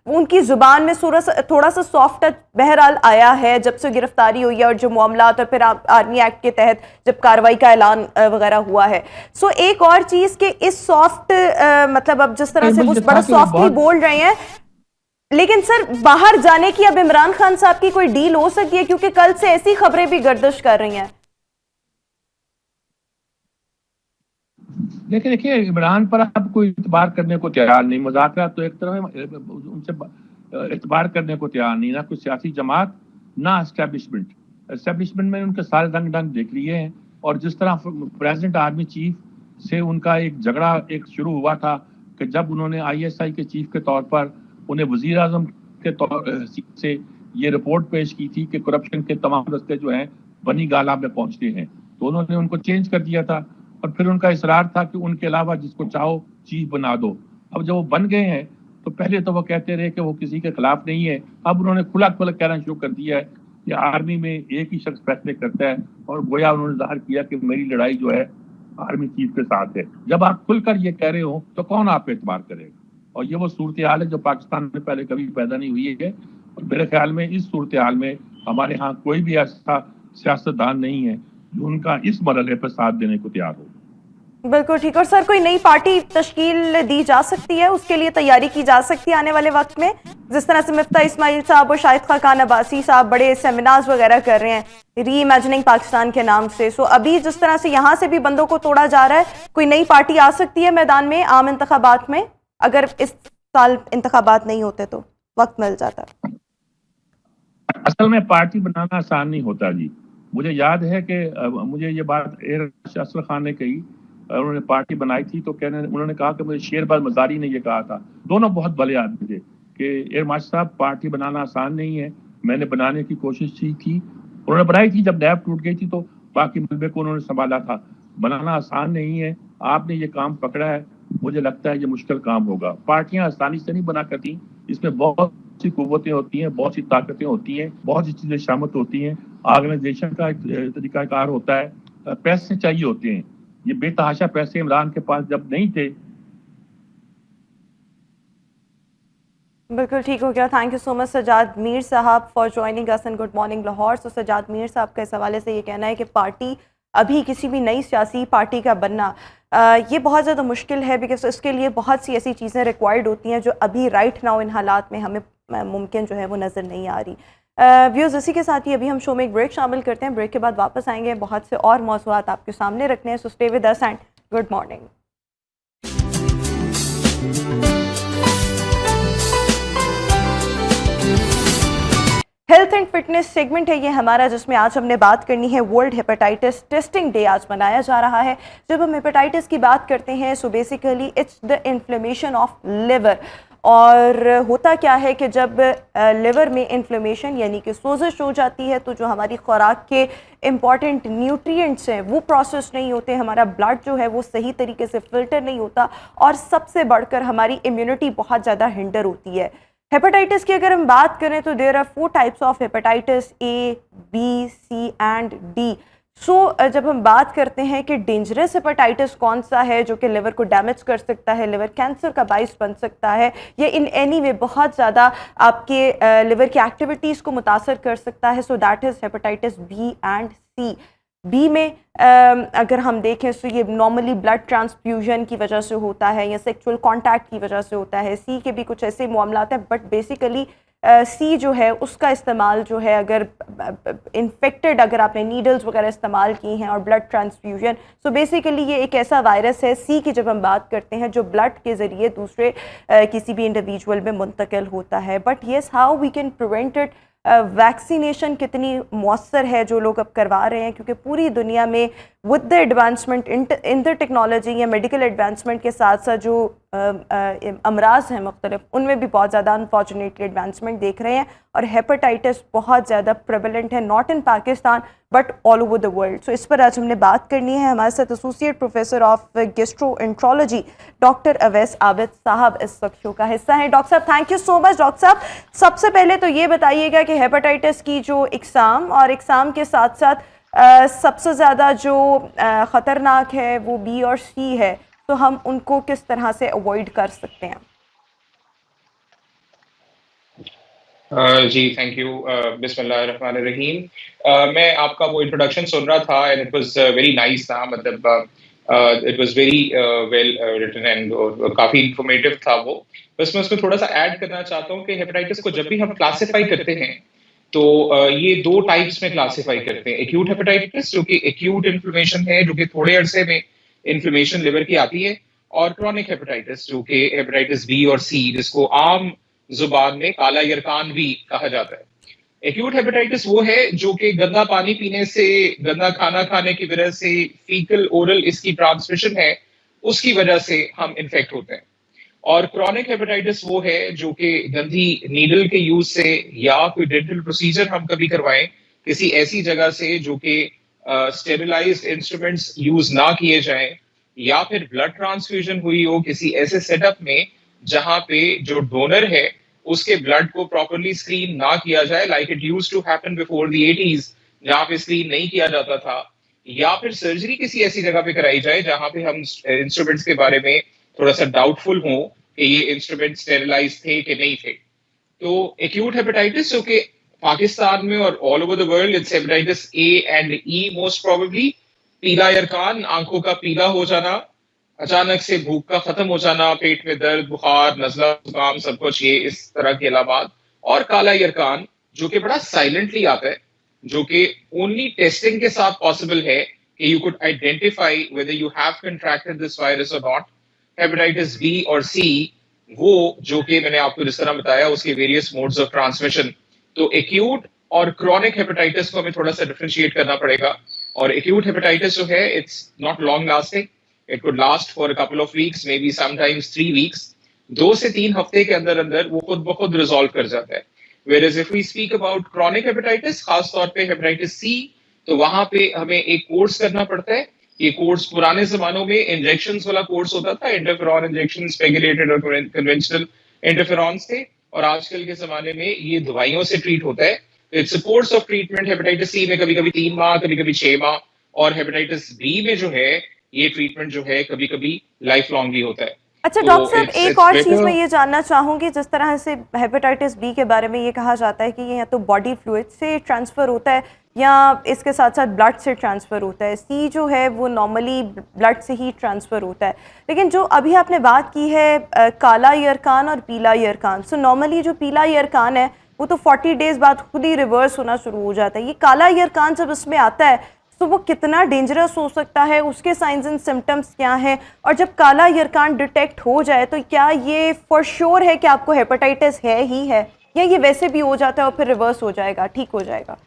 उनकी जुबान में थोड़ा सा सॉफ्ट टच बहरहाल आया है जब से गिरफ्तारी हुई है और जो मामलात और फिर आर्मी एक्ट के तहत जब कार्रवाई का ऐलान वगैरह हुआ है। सो एक और चीज के इस सॉफ्ट मतलब अब जिस तरह से वो बड़ा सॉफ्टली बोल रहे हैं, लेकिन सर बाहर जाने की अब इमरान खान साहब की कोई डील हो सकती है? क्योंकि कल से ऐसी खबरें भी गर्दिश कर रही हैं। देखिए इमरान पर आप कोई इतबार करने को तैयार नहीं। मुज़ाकरात तो एक तरफ उनसे इतबार करने को तैयार नहीं, ना कोई सियासी जमात ना एस्टेब्लिशमेंट में उनके सारे रंग ढंग देख लिए हैं। और जिस तरह प्रेसिडेंट आर्मी चीफ से उनका एक झगड़ा एक शुरू हुआ था कि जब उन्होंने आईएसआई के चीफ के तौर पर उन्हें वजीर आजम के तौर से ये रिपोर्ट पेश की थी कि करप्शन के तमाम रस्ते जो हैं बनी गाला में पहुंचते हैं, तो उन्होंने उनको चेंज कर दिया था। और फिर उनका इसरार था कि उनके अलावा जिसको चाहो चीफ बना दो। अब जब वो बन गए हैं तो पहले तो वो कहते रहे कि वो किसी के खिलाफ नहीं है, अब उन्होंने खुला कहना शुरू कर दिया है कि आर्मी में एक ही शख्स फैसले करता है। और गोया उन्होंने जाहिर किया कि मेरी लड़ाई जो है आर्मी चीफ के साथ है। जब आप खुलकर ये कह रहे हो तो कौन आप पे एतबार करेगा? और ये वो सूरत हाल है जो पाकिस्तान में पहले कभी पैदा नहीं हुई है। और मेरे ख्याल में इस सूरत हाल में हमारे यहाँ कोई भी ऐसा सियासतदान नहीं है जो उनका इस मरहले पर साथ देने को तैयार हो। बिल्कुल ठीक। और सर, कोई नई पार्टी तश्कील दी जा सकती है, उसके लिए तैयारी की जा सकती है आने वाले वक्त में? जिस तरह से मिफ्ता इस्माइल साहब और शाहिद खान अब्बासी साहब बड़े सेमिनार्स वगैरह कर रहे हैं री इमेजिनिंग पाकिस्तान के नाम से। सो अभी जिस तरह से यहाँ से भी बंदों को तोड़ा जा रहा है, कोई नई पार्टी आ सकती है मैदान में आम इंतखाबात में? अगर इस साल इंतखाबात नहीं होते तो वक्त मिल जाता। असल में पार्टी बनाना आसान नहीं होता जी। मुझे याद है कि मुझे ये बात अशरफ खान ने कही, उन्होंने पार्टी बनाई थी तो उन्होंने कहा कि मुझे शेरबाज मजारी ने ये कहा था। दोनों बहुत भले आदमी थे कि एयर मार्शल साहब पार्टी बनाना आसान नहीं है। मैंने बनाने की कोशिश की, उन्होंने बनाई थी। जब नैब टूट गई थी तो बाकी मलबे को उन्होंने संभाला था। बनाना आसान नहीं है। आपने ये काम पकड़ा है, मुझे लगता है ये मुश्किल काम होगा। पार्टियां आसानी से नहीं बना करती, इसमें बहुत सी कुव्वतें होती हैं, बहुत सी ताकतें होती हैं, बहुत सी चीजें शामिल होती हैं। ऑर्गेनाइजेशन का एक तरीकाकार होता है, पैसे चाहिए होते हैं। ये बेतहाशा पैसे इमरान के पास जब नहीं थे। बिल्कुल ठीक हो गया। Thank you so much Sajjad Mir sahab for joining us in good morning Lahore. So Sajjad Mir sahab का इस हवाले से ये कहना है कि पार्टी अभी किसी भी नई सियासी पार्टी का बनना ये बहुत ज़्यादा मुश्किल है, बिकॉज इसके लिए बहुत सी ऐसी चीज़ें रिक्वायर्ड होती हैं जो अभी राइट नाउ इन हालात में हमें मुमकिन जो है वो नज़र नहीं आ रही। व्यूज़, इसी के साथ ही अभी हम शो में एक ब्रेक शामिल करते हैं। ब्रेक के बाद वापस आएंगे, बहुत से और मौज़ूआत आपके सामने रखने हैं। So stay with us and good morning. Health and fitness segment है ये हमारा, जिसमें आज हमने बात करनी है वर्ल्ड हेपेटाइटिस टेस्टिंग डे आज मनाया जा रहा है। जब हम हेपेटाइटिस की बात करते हैं so basically it's the inflammation of liver. और होता क्या है कि जब लिवर में इन्फ्लेमेशन यानी कि सोजिश हो जाती है तो जो हमारी खुराक के इम्पॉर्टेंट न्यूट्रिएंट्स हैं वो प्रोसेस नहीं होते, हमारा ब्लड जो है वो सही तरीके से फिल्टर नहीं होता, और सबसे बढ़कर हमारी इम्यूनिटी बहुत ज़्यादा हिंडर होती है। हेपेटाइटिस की अगर हम बात करें तो there are 4 types of hepatitis, A, B, C and D। जब हम बात करते हैं कि डेंजरस हेपेटाइटिस कौन सा है जो कि लिवर को डैमेज कर सकता है, लिवर कैंसर का बाइस बन सकता है, या इन एनी वे बहुत ज़्यादा आपके लिवर की एक्टिविटीज़ को मुतासर कर सकता है, so that is hepatitis B and C. B में अगर हम देखें तो ये नॉर्मली ब्लड ट्रांसफ्यूजन की वजह से होता है या सेक्सुअल कांटेक्ट की वजह से होता है। सी के भी कुछ ऐसे मामलात हैं, बट बेसिकली सी जो है उसका इस्तेमाल जो है अगर इन्फेक्टेड, अगर आपने नीडल्स वगैरह इस्तेमाल की हैं और ब्लड ट्रांसफ्यूजन, सो बेसिकली ये एक ऐसा वायरस है सी की जब हम बात करते हैं जो ब्लड के ज़रिए दूसरे किसी भी इंडिविजुअल में मुंतकिल होता है। But yes, how we can prevent it, vaccination कितनी मौसर है जो लोग अब करवा रहे हैं, क्योंकि पूरी दुनिया में with the advancement in the technology या मेडिकल एडवांसमेंट के साथ साथ जो अमराज हैं मुख्तलिफ, उनमें भी बहुत ज़्यादा अनफॉर्चुनेटली एडवांसमेंट देख रहे हैं और हेपेटाइटिस बहुत ज़्यादा प्रेवलेंट है, not in Pakistan but all over the world. So इस पर आज हमने बात करनी है। हमारे साथ associate professor of gastroenterology doctor Awais Abid sahab इस वक्त शो का हिस्सा हैं। Doctor sahab, thank you so much. Doctor sahab, सबसे पहले तो ये बताइएगा कि हेपेटाइटिस की जो इकसाम और इकसाम के साथ साथ सबसे ज़्यादा जो ख़तरनाक है वो बी और सी है, तो हम उनको किस तरह से अवॉइड कर सकते हैं? जी थैंक यू। बिस्मिल्लाहिर्रहमानिर्रहीम। मैं आपका वो इंट्रोडक्शन सुन रहा था and it was very nice था, मतलब it was very well written and काफ़ी इंफॉर्मेटिव था वो। बस मैं उसमें थोड़ा सा ऐड करना चाहता हूँ कि हेपेटाइटिस को जब भी हम क्लासिफाई करते हैं तो ये दो टाइप्स में क्लासिफाई करते हैं। एक्यूट हेपेटाइटिस जो कि एक्यूट इन्फ्लेमेशन है, जो कि थोड़े अरसे में इन्फ्लेमेशन लिवर की आती है, और क्रॉनिक हेपेटाइटिस जो कि हेपेटाइटिस बी और सी, जिसको आम जुबान में काला यरकान भी कहा जाता है। एक्यूट हेपेटाइटिस वो है जो कि गंदा पानी पीने से, गंदा खाना खाने की वजह से, फीकल ओरल इसकी ट्रांसमिशन है, उसकी वजह से हम इन्फेक्ट होते हैं। और क्रॉनिक हेपेटाइटिस वो है जो कि गंदी नीडल के यूज से या कोई डेंटल प्रोसीजर हम कभी करवाएं किसी ऐसी जगह से जो कि स्टेरिलाइज्ड इंस्ट्रूमेंट्स यूज ना किए जाएं, या फिर ब्लड ट्रांसफ्यूजन हुई हो किसी ऐसे सेटअप में जहां पे जो डोनर है उसके ब्लड को प्रॉपरली स्क्रीन ना किया जाए, like it used to happen before the 80s जहां पे स्क्रीन नहीं किया जाता था, या फिर सर्जरी किसी ऐसी जगह पे कराई जाए जहां पे हम इंस्ट्रूमेंट्स के बारे में थोड़ा सा डाउटफुल हो कि ये इंस्ट्रूमेंट स्टेरिलाइज थे कि नहीं थे। तो एक्यूट हेपेटाइटिस जो कि पाकिस्तान में और all over the world it's hepatitis A and E most probably. पीला यरकान, आंखों का पीला हो जाना, अचानक से भूख का खत्म हो जाना, पेट में दर्द, बुखार, नजला, जुकाम, सब कुछ ये इस तरह के अलामात। और काला यरकान जो कि बड़ा साइलेंटली आता है, जो कि ओनली टेस्टिंग के साथ पॉसिबल है कि you could identify whether you have contracted this virus और नॉट। हेपेटाइटिस बी और सी वो जो कि मैंने आपको जिस तरह बताया उसके वेरियस मोड्स ऑफ ट्रांसमिशन। तो एक्यूट और क्रॉनिक हेपेटाइटिस को हमें थोड़ा सा डिफरेंशिएट करना पड़ेगा। और एक्यूट हेपेटाइटिस जो है it's not long lasting, it could last for a couple of weeks, may be sometimes 3 weeks. 2 से 3 हफ्ते के अंदर अंदर वो खुद ब खुद रिजॉल्व कर जाता है। Whereas if we speak about chronic hepatitis, खास तौर पे हेपेटाइटिस सी, तो वहां पे हमें एक कोर्स करना पड़ता है। ये कोर्स पुराने जमानों में इंजेक्शंस वाला कोर्स होता था, इंटरफेरॉन इंजेक्शन, स्पेगुलेटेड और कन्वेंशनल इंटरफेरॉन्स थे, और आजकल के जमाने में ये दवाइयों से ट्रीट होता है। It's a course of treatment. Hepatitis C में कभी कभी 3 माह, कभी कभी 6 माह, और हेपेटाइटिस बी में जो है ये ट्रीटमेंट जो है कभी कभी लाइफ लॉन्ग भी होता है। अच्छा तो डॉक्टर साहब, एक और चीज़ better- मैं ये जानना चाहूँगी, जिस तरह से हेपेटाइटिस बी के बारे में ये कहा जाता है कि ये या तो बॉडी फ्लूइड से ट्रांसफ़र होता है या इसके साथ साथ ब्लड से ट्रांसफ़र होता है। सी जो है वो नॉर्मली ब्लड से ही ट्रांसफ़र होता है। लेकिन जो अभी आपने बात की है काला यरकान और पीला यरकान, सो नॉर्मली जो पीला यरकान है वो तो 40 डेज़ बाद खुद ही रिवर्स होना शुरू हो जाता है। ये काला यरकान जब इसमें आता है तो वो कितना डेंजरस हो सकता है, उसके साइंस एंड सिम्टम्स क्या हैं, और जब काला यरकान डिटेक्ट हो जाए तो क्या ये फॉर श्योर है कि आपको हेपेटाइटिस है ही है, या ये वैसे भी हो जाता है और फिर रिवर्स हो जाएगा, ठीक हो जाएगा?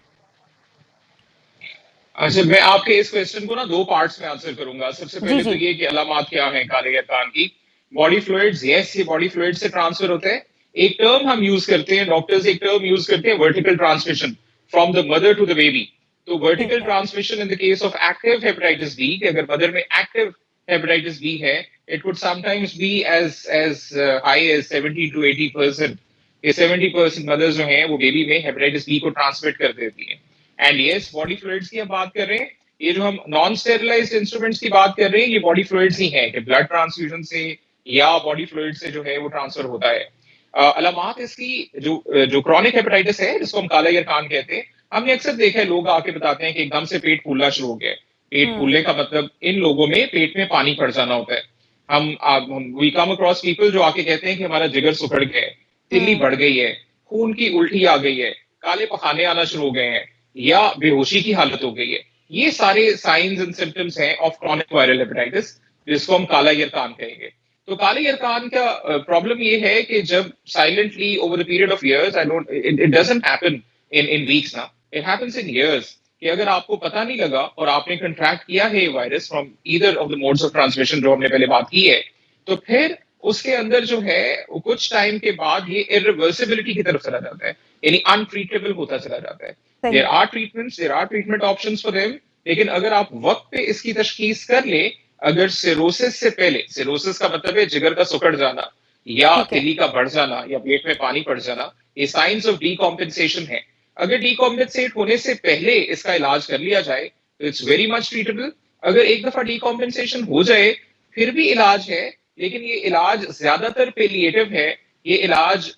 अच्छा, मैं आपके इस क्वेश्चन को ना 2 पार्ट्स में आंसर करूंगा। सबसे जी पहले जी। तो ये कि अलामात क्या हैं काले यरकान की। बॉडी फ्लूइड्स, यस, ये बॉडी फ्लूइड से ट्रांसफर होते हैं। एक टर्म हम यूज करते हैं, डॉक्टर्स एक टर्म यूज करते हैं, vertical transmission from the mother to the baby. तो ठीक वर्टिकल है। Transmission in the case of active hepatitis B, कि अगर मदर में एक्टिव हेपेटाइटिस बी है, it would sometimes be as high as 70 to 80%। ये 70% मदर्स जो हैं वो बेबी में हेपेटाइटिस बी को ट्रांसमिट कर देती हैं। एंड यस, बॉडी फ्लूइड्स की हम बात कर रहे हैं, ये जो हम नॉन स्टेरिलाइज्ड इंस्ट्रूमेंट्स की बात कर रहे हैं, ये बॉडी फ्लूइड्स ही हैं कि ब्लड ट्रांसफ्यूजन से या बॉडी फ्लूइड से जो है वो ट्रांसफर होता है। अलामात इसकी जो क्रॉनिक हेपेटाइटिस है, जिसको हम काला यर कान कहते हैं, हमने अक्सर देखा है लोग आके बताते हैं कि एकदम से पेट फूलना शुरू हो गया है। पेट फूलने का मतलब इन लोगों में पेट में पानी पड़ जाना होता है। हम वी कम अक्रॉस पीपल जो आके कहते हैं कि हमारा जिगर सुखड़ गया है, तिल्ली बढ़ गई है, खून की उल्टी आ गई है, काले पखाने आना शुरू हो गए हैं या बेहोशी की हालत हो गई है। ये सारे साइंस एंड सिम्टम्स हैं ऑफ क्रॉनिक वायरल हेपेटाइटिस, जिसको हम काला यर कान कहेंगे। तो काले यर कान का प्रॉब्लम ये है कि जब silently over the period of years, I don't, it doesn't happen in weeks ना, इट हैपेंस इन इयर्स, कि अगर आपको पता नहीं लगा और आपने कंट्रैक्ट किया है virus from either of the modes of transmission जो हमने पहले बात की है, तो फिर उसके अंदर जो है कुछ टाइम के बाद ये इरिवर्सिबिलिटी की तरफ चला जाता है, यानी अनट्रीटेबल होता चला जाता है। There are treatments, there are treatment options for them, लेकिन अगर आप वक्त पे इसकी तशखीस कर ले, अगर सिरोसिस से पहले, सिरोसिस का मतलब है जिगर का सिकुड़ जाना या तिल्ली का बढ़ जाना या पेट में पानी पड़ जाना, ये साइंस ऑफ डीकॉम्पेंसेशन है। अगर डीकॉम्पेंसेट होने से पहले इसका इलाज कर लिया जाए तो इट्स वेरी मच ट्रीटेबल। अगर एक दफा डीकॉम्पेंसेशन हो जाए फिर भी इलाज है, लेकिन ये इलाज ज्यादातर पेलिएटिव है, ये इलाज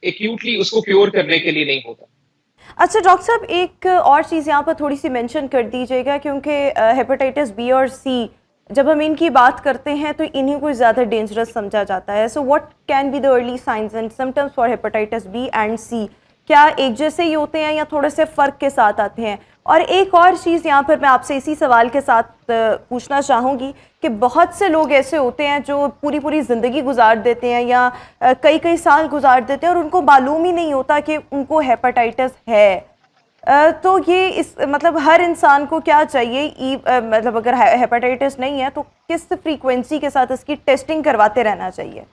एक्यूटली उसको क्योर करने के लिए नहीं होता। अच्छा डॉक्टर साहब, एक और चीज़ यहाँ पर थोड़ी सी मेंशन कर दीजिएगा, क्योंकि हेपेटाइटिस बी और सी जब हम इनकी बात करते हैं तो इन्हीं को ज़्यादा डेंजरस समझा जाता है। So what can be the early signs and symptoms for hepatitis B and C? क्या एक जैसे ही होते हैं या थोड़े से फ़र्क के साथ आते हैं? और एक और चीज़ यहाँ पर मैं आपसे इसी सवाल के साथ पूछना चाहूँगी कि बहुत से लोग ऐसे होते हैं जो पूरी पूरी ज़िंदगी गुजार देते हैं या कई कई साल गुजार देते हैं और उनको मालूम ही नहीं होता कि उनको हेपेटाइटिस है। तो ये इस मतलब हर इंसान को क्या चाहिए, मतलब अगर हेपेटाइटिस नहीं है तो किस फ्रीक्वेंसी के साथ इसकी टेस्टिंग करवाते रहना चाहिए?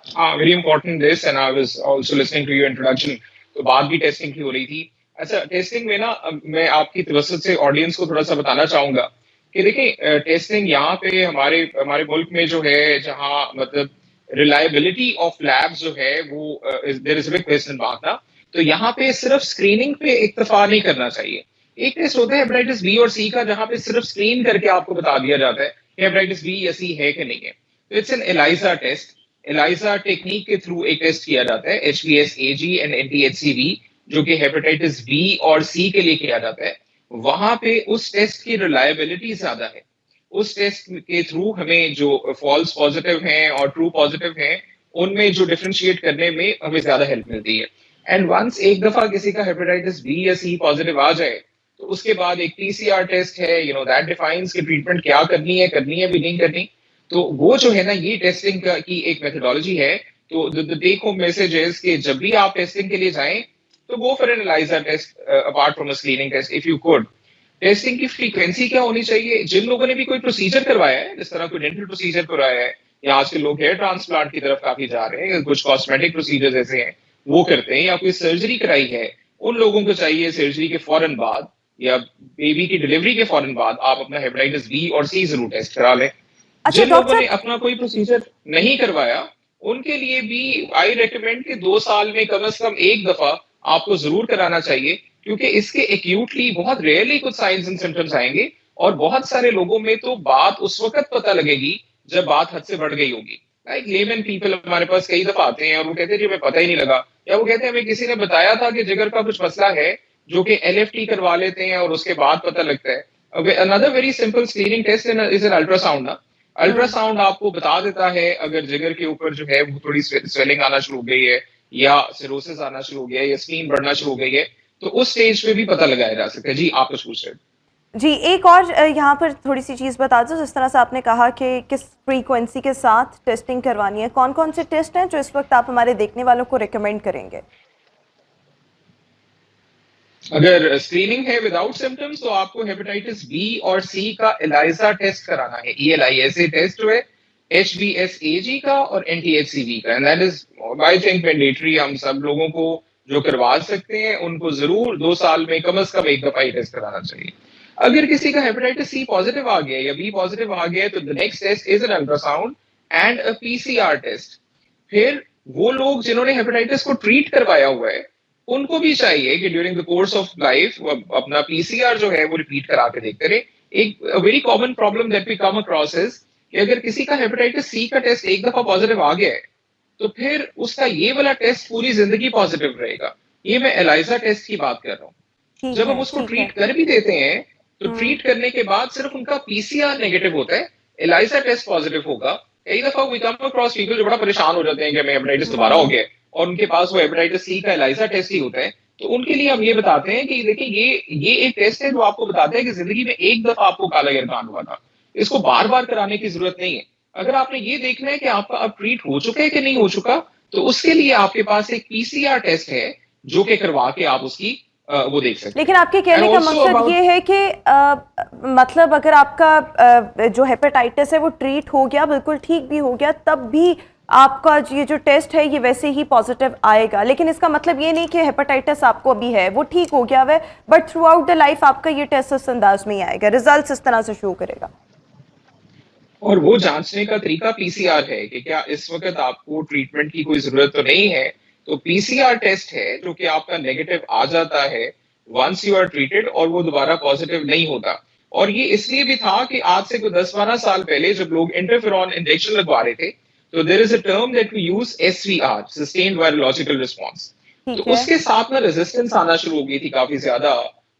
Very important this, and I was also listening to your introduction. तो बात भी टेस्टिंग की हो रही थी। अच्छा, टेस्टिंग में ना मैं आपकी तवज्जुह से ऑडियंस को थोड़ा सा बताना चाहूंगा कि देखिए, टेस्टिंग यहाँ पे हमारे मुल्क में जो है, जहाँ मतलब रिलायबिलिटी ऑफ लैब्स जो है वो there is a big question mark ना, तो यहाँ पे सिर्फ स्क्रीनिंग पे इक्तफा नहीं करना चाहिए। एक टेस्ट होता है हेपेटाइटिस बी और सी का, जहाँ पे सिर्फ स्क्रीन करके आपको बता दिया जाता है कि हेपेटाइटिस बी या सी है कि नहीं है। तो it's an ELISA test. ELISA technique के थ्रू एक टेस्ट किया जाता है, HBsAg एंड NTHCV, जो कि हेपेटाइटिस बी और सी के लिए किया जाता है। वहां पे उस टेस्ट की रिलायबिलिटी ज्यादा है। उस टेस्ट के थ्रू हमें जो फॉल्स पॉजिटिव हैं और ट्रू पॉजिटिव हैं, उनमें जो डिफरेंशिएट करने में हमें ज्यादा हेल्प मिलती है। एंड वंस एक दफा किसी का हेपेटाइटिस बी या सी पॉजिटिव आ जाए, तो उसके बाद एक PCR टेस्ट है, दैट डिफाइंस कि ट्रीटमेंट क्या करनी है भी नहीं करनी। तो वो जो है ना, ये टेस्टिंग की एक मेथोडोलॉजी है। तो the take home message is कि जब भी आप टेस्टिंग के लिए जाएं तो go for an ELISA test apart from a screening test if you could. Testing की फ्रीक्वेंसी क्या होनी चाहिए? जिन लोगों ने भी कोई प्रोसीजर करवाया है, जिस तरह कोई डेंटल प्रोसीजर करवाया है, या आजकल लोग हेयर ट्रांसप्लांट की तरफ काफी जा रहे हैं, कुछ कॉस्मेटिक प्रोसीजर ऐसे हैं वो करते हैं, या कोई सर्जरी कराई है, उन लोगों को चाहिए सर्जरी के फौरन बाद या बेबी की डिलीवरी के फौरन बाद आप अपना हेपेटाइटिस बी और सी जरूर टेस्ट करा लें। अच्छा, जिन लोगों ने अपना कोई प्रोसीजर नहीं करवाया, उनके लिए भी आई रेकमेंड कि 2 साल में कम से कम एक दफा आपको जरूर कराना चाहिए, क्योंकि इसके एक्यूटली बहुत रेयरली कुछ साइंस एंड सिम्टम्स आएंगे, और बहुत सारे लोगों में तो बात उस वक्त पता लगेगी जब बात हद से बढ़ गई होगी। लाइक लेमन पीपल हमारे पास कई दफा आते हैं और वो कहते हैं जी हमें पता ही नहीं लगा, या वो कहते हैं हमें किसी ने बताया था कि जिगर का कुछ मसला है, जो कि LFT करवा लेते हैं और उसके बाद पता लगता है। Another very simple screening test is an ultrasound ना। अल्ट्रासाउंड आपको बता देता है अगर जिगर के ऊपर जो है वो थोड़ी स्वेलिंग आना शुरू हो गई है, या सिरोसिस आना शुरू हो गया है, या स्क्रीन बढ़ना शुरू हो गई है, तो उस स्टेज पे भी पता लगाया जा सकता है। जी, आप कुछ पूछ रहे हैं? जी, एक और यहाँ पर थोड़ी सी चीज़ बता दो, जिस तरह से आपने कहा कि किस फ्रीक्वेंसी के साथ टेस्टिंग करवानी है, कौन कौन से टेस्ट हैं जो इस वक्त आप हमारे देखने वालों को रिकमेंड करेंगे? अगर स्क्रीनिंग है विदाउट सिम्टम्स, तो आपको हेपेटाइटिस बी और सी का एलाइजा टेस्ट कराना है। ELISA टेस्ट जो है HBsAg का और NTHCV का, and that is I think mandatory. हम सब लोगों को जो करवा सकते हैं उनको जरूर 2 साल में कम से कम एक दफा ही टेस्ट कराना चाहिए। अगर किसी का हेपेटाइटिस सी पॉजिटिव आ गया या बी पॉजिटिव आ गया, तो the next test is an ultrasound and a PCR test. फिर वो लोग जिन्होंने हेपेटाइटिस को ट्रीट करवाया हुआ है, उनको भी चाहिए कि during the course of life अपना पीसीआर जो है वो रिपीट करा के देखते रहे। एक very common problem that we come across is कि अगर किसी का हेपेटाइटिस सी का टेस्ट एक दफा पॉजिटिव आ गया है तो फिर उसका ये वाला टेस्ट पूरी जिंदगी पॉजिटिव रहेगा। ये मैं एलाइजा टेस्ट की बात कर रहा हूँ। ठीक जब है, हम उसको ठीक है। ट्रीट कर भी देते हैं तो ट्रीट करने के बाद सिर्फ उनका पीसीआर नेगेटिव होता है, एलाइजा टेस्ट पॉजिटिव होगा। कई दफा वी कम अक्रॉस पीपल जो बड़ा परेशान हो जाते हैं कि हमें हेपेटाइटिस दोबारा हो गया है और उनके पास वो हेपेटाइटिस सी का एलाइजा टेस्ट ही होता है। तो उनके लिए हम ये बताते हैं कि देखिए ये एक टेस्ट है जो आपको बताता है कि जिंदगी में एक दफा आपको काला गिरकान हुआ था, इसको बार बार कराने की जरूरत नहीं है। अगर आपने ये देखना है कि आपका अब ट्रीट हो चुका है कि नहीं हो चुका, तो उसके लिए आपके पास एक पीसीआर टेस्ट है जो कि करवा के आप उसकी वो देख सकते हैं। लेकिन आपके कहने And का also मकसद about- ये है कि मतलब अगर आपका जो हेपेटाइटिस है वो ट्रीट हो गया, बिल्कुल ठीक भी हो गया, तब भी आपका ये जो टेस्ट है ये वैसे ही पॉजिटिव आएगा। लेकिन इसका मतलब ये नहीं कि हेपेटाइटिस आपको अभी है, वो ठीक हो गया है, but through out the life आपका ये टेस्ट इस अंदाज में ही आएगा, रिजल्ट इस तरह से शो करेगा। और वो जांचने का तरीका पीसीआर है कि क्या इस वक्त आपको ट्रीटमेंट की कोई जरूरत तो नहीं है। तो पीसीआर टेस्ट है जो कि आपका नेगेटिव आ जाता है वंस यू आर ट्रीटेड और वो दोबारा पॉजिटिव नहीं होता। और ये इसलिए भी था कि आज से कोई 10-12 साल पहले जब लोग इंटरफेरॉन इंजेक्शन लगवा रहे थे तो there is a term that we use SVR, sustained virological response. तो ठीक है। उसके साथ में रेजिस्टेंस आना शुरू हो गई थी काफी ज्यादा।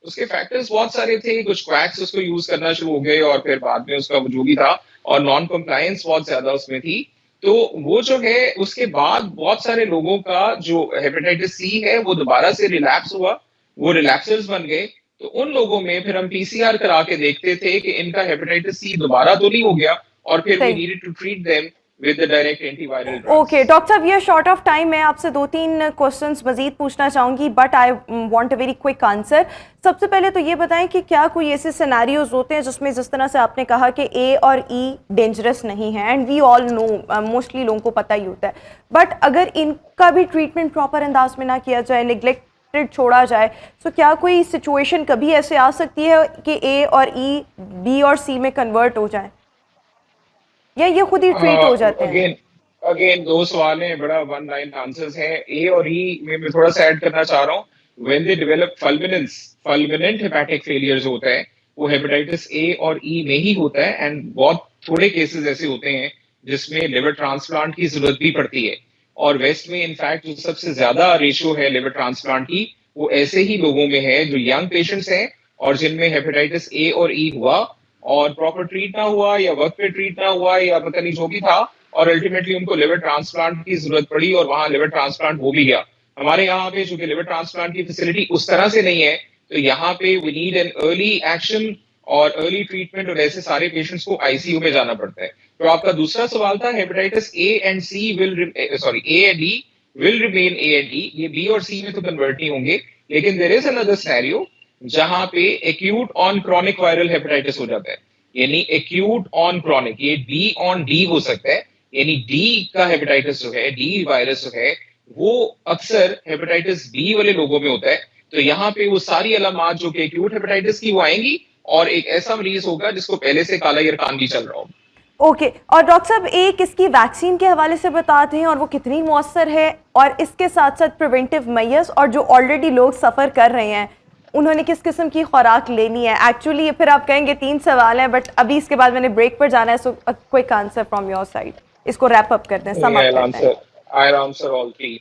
उसके फैक्टर्स बहुत सारे थे, कुछ क्वैक्स उसको यूज करना शुरू हो गए और फिर बाद में उसका जो भी था और नॉन कंप्लायंस बहुत ज्यादा उसमें थी। तो वो जो है उसके बाद बहुत सारे लोगों का जो हेपेटाइटिस सी है वो दोबारा से रिलैप्स हुआ, वो रिलैप्सर्स बन गए। तो उन लोगों में फिर हम पीसीआर करा के देखते थे कि इनका हेपेटाइटिस सी दोबारा तो नहीं हो गया और फिर वी सही। Needed to treat them with the direct antiviral drugs. Okay doctor साहब, ये शॉर्ट ऑफ टाइम मैं आपसे 2-3 क्वेश्चंस मजीद पूछना चाहूंगी, but I want a very quick answer. सबसे पहले तो ये बताएं कि क्या कोई ऐसे सिनेरियोज होते हैं जिसमें जिस तरह से आपने कहा कि ए और ई डेंजरस नहीं है, and we all know, mostly लोगों को पता ही होता है, बट अगर इनका भी ट्रीटमेंट प्रॉपर अंदाज में ना किया जाए, निगलेक्टेड छोड़ा जाए, तो क्या कोई सिचुएशन कभी ऐसे आ सकती है कि ए और ई बी और सी में कन्वर्ट हो जाए, या ये खुद ही ट्रीट हो जाते हैं? अगेन दो सवाल हैं, बड़ा वन लाइन आंसर्स हैं। ए और ई में मैं थोड़ा सा ऐड करना चाह रहा हूँ। When they develop fulminant hepatic failures होता है वो हेपेटाइटिस ए और ई में ही होता है। एंड बहुत थोड़े केसेस ऐसे होते हैं जिसमें लिवर ट्रांसप्लांट की जरूरत भी पड़ती है। और वेस्ट में इनफैक्ट जो सबसे ज्यादा रेशियो है लिवर ट्रांसप्लांट की वो ऐसे ही लोगों में है जो यंग पेशेंट्स हैं और जिनमें हेपेटाइटिस ए और ई हुआ और प्रॉपर ट्रीट ना हुआ या वक्त पे ट्रीट ना हुआ या पता नहीं जो भी था और अल्टीमेटली उनको लिवर ट्रांसप्लांट की जरूरत पड़ी और वहां लिवर ट्रांसप्लांट हो भी गया। हमारे यहाँ पे चूंकि लिवर ट्रांसप्लांट की फैसिलिटी उस तरह से नहीं है तो यहाँ पे we need an early action और अर्ली ट्रीटमेंट और ऐसे सारे पेशेंट्स को आईसीयू में जाना पड़ता है। तो आपका दूसरा सवाल था hepatitis A and C A and E will remain A and E, ये बी और सी में तो कन्वर्ट नहीं होंगे। लेकिन देयर इज अनदर सिनेरियो जहां पे acute on chronic viral hepatitis हो जाता है, यानी एक्यूट ऑन क्रॉनिक, ये डी ऑन डी हो सकता है। यानी डी का हेपेटाइटिस जो है, डी वायरस जो है वो अक्सर हेपेटाइटिस बी वाले लोगों में होता है। तो यहाँ पे वो सारी अलामात जो कि एक्यूट हेपेटाइटिस की वो आएंगी और एक ऐसा मरीज होगा जिसको पहले से काला गिरकान भी चल रहा हो। ओके और डॉक्टर साहब, एक इसकी वैक्सीन के हवाले से बताते हैं और वो कितनी मौसर है, और इसके साथ साथ प्रिवेंटिव मेजर्स, और जो ऑलरेडी लोग सफ़र कर रहे हैं उन्होंने किस किस्म की खुराक लेनी है। एक्चुअली फिर आप कहेंगे 3 सवाल हैं, बट अभी इसके बाद मैंने ब्रेक पर जाना है, so quick answer from your side, इसको रैप अप करते हैं, सम अप करते हैं। I'll answer all three.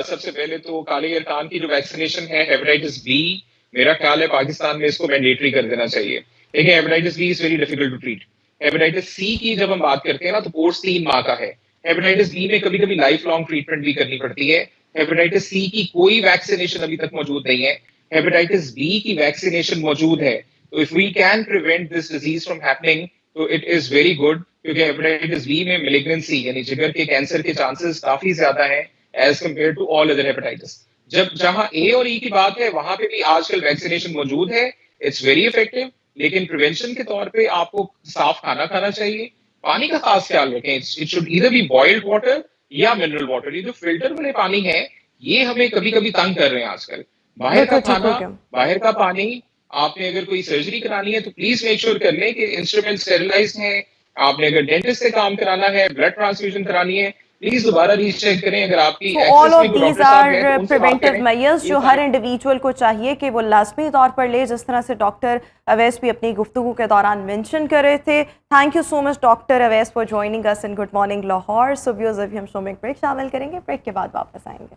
सबसे पहले तो काले गिरकान की जो वैक्सीनेशन है हेपेटाइटिस बी, मेरा ख्याल है पाकिस्तान में इसको मैंडेटरी कर देना चाहिए। देखिए hepatitis B is very difficult to treat. Hepatitis C की जब हम बात करते हैं ना तो कोर्स 3 माह का है। हेपेटाइटिस बी में कभी कभी लाइफ लॉन्ग ट्रीटमेंट भी करनी पड़ती है। हेपेटाइटिस सी की कोई वैक्सीनेशन अभी तक मौजूद नहीं है, हेपेटाइटिस बी की वैक्सीनेशन मौजूद है। तो if we can prevent this disease from happening तो इट इज वेरी गुड, क्योंकि हेपेटाइटिस बी में मेलिग्नेंसी यानी जिगर के कैंसर के चांसेस काफी ज्यादा हैं as compare to all other hepatitis. जब जहां ए और ई की बात है वहां पे भी आजकल वैक्सीनेशन मौजूद है, इट्स वेरी इफेक्टिव। लेकिन प्रिवेंशन के तौर पे आपको साफ खाना खाना चाहिए, पानी का खास ख्याल रखें। It should either be boiled water या मिनरल वाटर। ये जो फिल्टर वाले पानी है ये हमें कभी कभी तंग कर रहे हैं आजकल। बाहर का खाना, बाहर का पानी, आपने अगर कोई सर्जरी करानी है तो प्लीज मेक श्योर कर लें कि इंस्ट्रूमेंट स्टेरिलाइज्ड हैं। आपने अगर डेंटिस्ट से काम कराना है, ब्लड ट्रांसफ्यूजन करानी है प्लीज दोबारा रीचेक करें अगर आपकी So एक्सेस all में of कोई these डॉक्टर साहब हैं are तो उनसे बात preventive करें। measures जो हर इंडिविजुअल को चाहिए कि वो लाजमी तौर पर ले, जिस तरह से डॉक्टर अवैस भी अपनी गुफ्तगू के दौरान मेंशन कर रहे थे। Thank you so much doctor Awais for joining us in good morning Lahore. So viewers, अभी हम शो में एक ब्रेक शामिल करेंगे, ब्रेक के बाद वापस आएंगे।